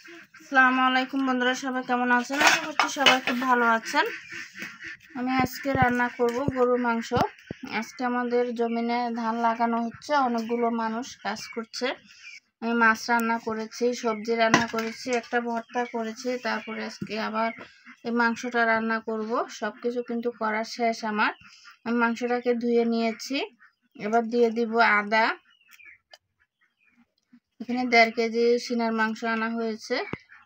আসসালামু আলাইকুম বন্ধুরা, সবাই কেমন আছেন? আশা করছি সবাই খুব ভালো আছেন। আমি আজকে রান্না করব গরুর মাংস। আজকে আমাদের জমিনে ধান লাগানো হচ্ছে, অনেকগুলো মানুষ কাজ করছে। আমি মাছ রান্না করেছি, সবজি রান্না করেছি, একটা ভর্তা করেছি, তারপরে আজকে আবার এই মাংসটা রান্না করব। সব কিছু কিন্তু করা শেষ আমার। আমি মাংসটাকে ধুয়ে নিয়েছি, এবার দিয়ে দিব আদা। এখানে 1.5 কেজি সিনার মাংস আনা হয়েছে।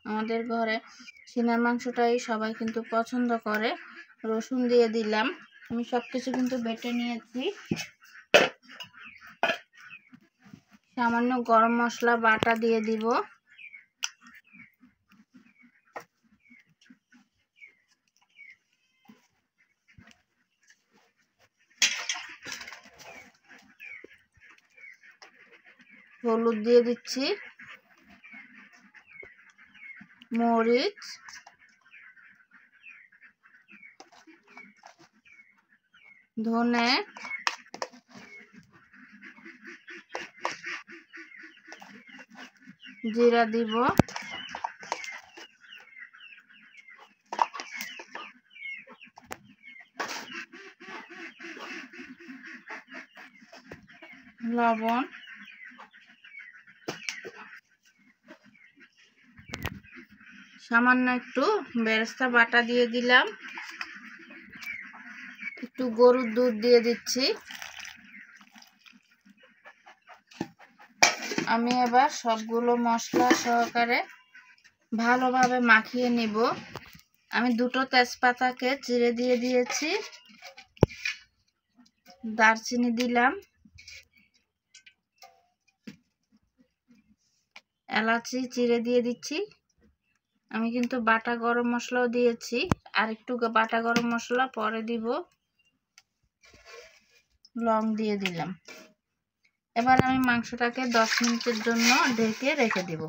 আমাদের ঘরে সিনার মাংসটাই সবাই কিন্তু পছন্দ করে। রসুন দিয়ে দিলাম। আমি সবকিছু কিন্তু বেটে নিয়েছি। সামান্য গরম মশলা বাটা দিয়ে দিব। হলুদ দিয়ে দিচ্ছি, মরিচ, ধনে, জিরা দিব, লবণ, সামান্য একটু বেরেস্তা বাটা দিয়ে দিলাম, একটু গরুর দুধ দিয়ে দিচ্ছি। আমি এবার সবগুলো মশলা সহকারে ভালোভাবে মাখিয়ে নিব। আমি 2টো তেজপাতাকে চিড়ে দিয়ে দিয়েছি, দারচিনি দিলাম, এলাচি চিড়ে দিয়ে দিচ্ছি। আমি কিন্তু বাটা গরম মশলাও দিয়েছি, আর একটু বাটা গরম মশলা পরে দিব। লং দিয়ে দিলাম। এবার আমি মাংসটাকে 10 মিনিটের জন্য ঢেকে রেখে দেব।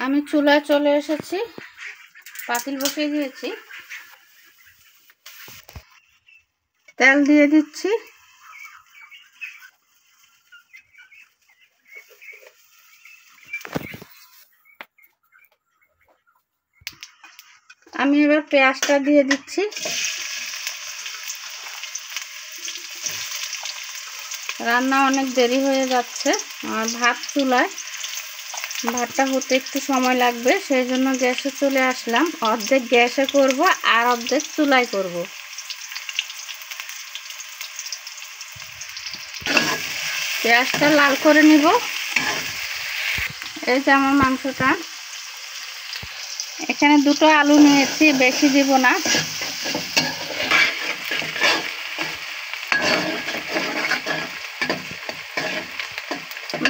আমি চুলায় চলে এসেছি, পাতিল বসিয়ে দিয়েছি, তেল দিয়ে দিচ্ছি। আমি এবার পেঁয়াজটা দিয়ে দিচ্ছি। রান্না অনেক দেরি হয়ে যাচ্ছে, আর ভাত চুলায়, ভাতটা হতে একটু সময় লাগবে, সেই জন্য গ্যাসে চলে আসলাম। অর্ধেক গ্যাসে করব আর অর্ধেক চুলায় করব। পেঁয়াজটা লাল করে নিব। এই যে আমার মাংসটা, এখানে 2টো আলু নিয়েছি, বেশি দিব না।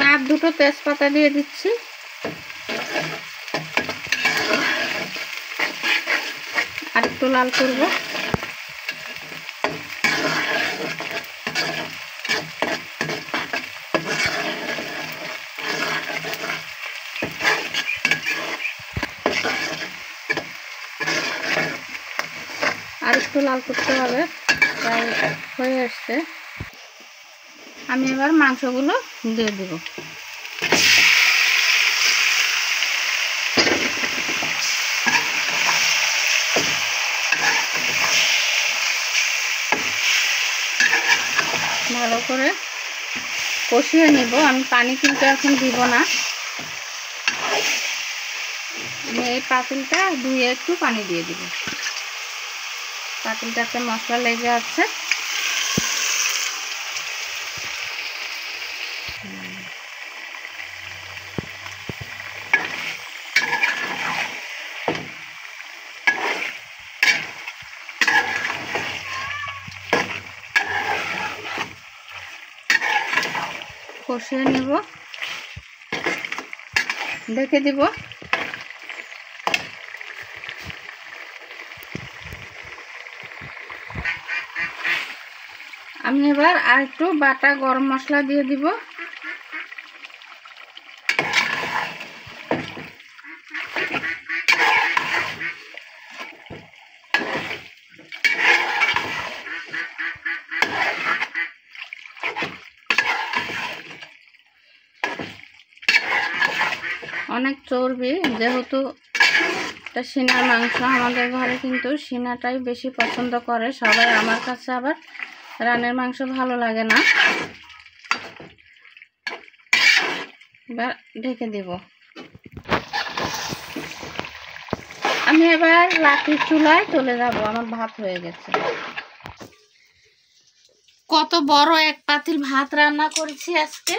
আর 2টো তেজপাতা দিয়ে দিচ্ছি। আর একটু লাল করব। আর একটু লাল করতে হবে, প্রায় হয়ে আসছে। আমি এবার মাংসগুলো দিয়ে দেব। ভালো করে কষিয়ে নিব। আমি পানি কিন্তু এখন দিব না। আমি এই পাতিলটা ধুয়ে একটু পানি দিয়ে দিব। পাতিলটাতে মশলা লেগে আছে। কষিয়ে নিব, ঢেকে দিব। আমি এবার আর একটু বাটা গরম মশলা দিয়ে দিব। অনেকটা চর্বি, যেহেতু এটা সিনার মাংস, আমাদের ঘরে কিন্তু সিনাটাই বেশি পছন্দ করে সবাই। আমার কাছে আবার রানের মাংস ভালো লাগে না। এবার ঢেকে দিব। আমি এবার লাঠির চুলায় চলে যাব, আমার ভাত হয়ে গেছে। কত বড় এক পাতিল ভাত রান্না করেছি আজকে।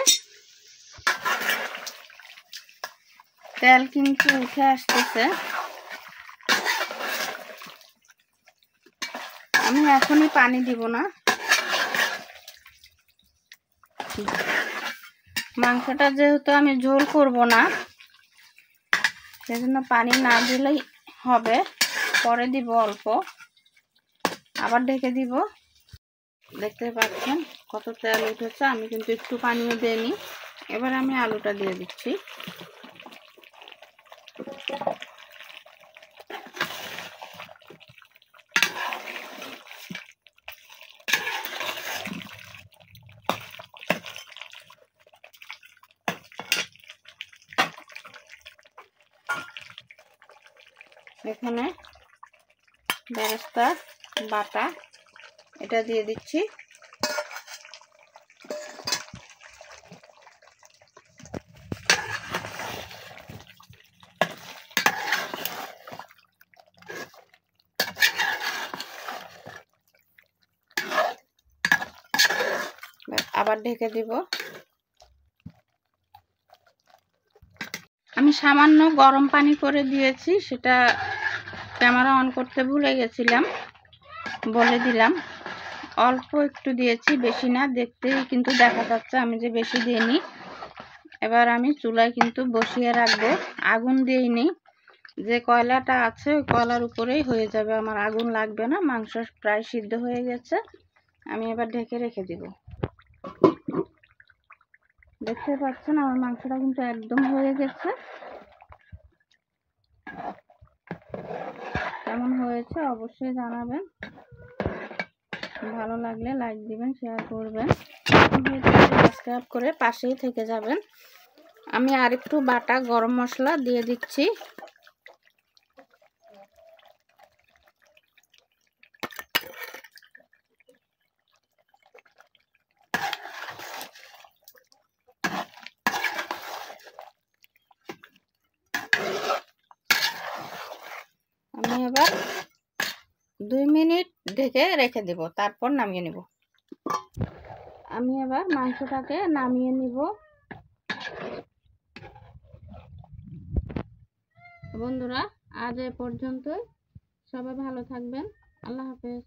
তেল কিন্তু উঠে আসতেছে। আমি এখনই পানি দিব না, মাংসটা যেহেতু আমি ঝোল করব না, সেজন্য পানি না দিলেই হবে। পরে দিব অল্প, আবার ঢেকে দিব। দেখতে পাচ্ছেন কত তেল উঠেছে, আমি কিন্তু একটু পানিও দিইনি। এবার আমি আলুটা দিয়ে দিচ্ছি। এখানে বেরেস্তা বাটা এটা দিয়ে দিচ্ছি। আবার ঢেকে দিব। আমি সামান্য গরম পানি করে দিয়েছি, সেটা ক্যামেরা অন করতে ভুলে গেছিলাম, বলে দিলাম। অল্প একটু দিয়েছি, বেশি না। দেখতেই কিন্তু দেখা যাচ্ছে আমি যে বেশি দিইনি। এবার আমি চুলায় কিন্তু বসিয়ে রাখবো, আগুন দিইনি। যে কয়লাটা আছে ওই কয়লার উপরেই হয়ে যাবে, আমার আগুন লাগবে না। মাংস প্রায় সিদ্ধ হয়ে গেছে, আমি এবার ঢেকে রেখে দিব। দেখতে পাচ্ছেন আমার মাংসটা কিন্তু একদম হয়ে গেছে। কেমন হয়েছে অবশ্যই জানাবেন। ভালো লাগলে লাইক দিবেন, শেয়ার করবেন, সাবস্ক্রাইব করে পাশেই থেকে যাবেন। আমি আরেকটু বাটা গরম মশলা দিয়ে দিচ্ছি। আমি এবার 2 মিনিট ঢেকে রেখে দেব, তারপর নামিয়ে নেব। আমি এবার মাংসটাকে নামিয়ে নিব। বন্ধুরা, আজ এ পর্যন্তই। সবাই ভালো থাকবেন। আল্লাহ হাফেজ।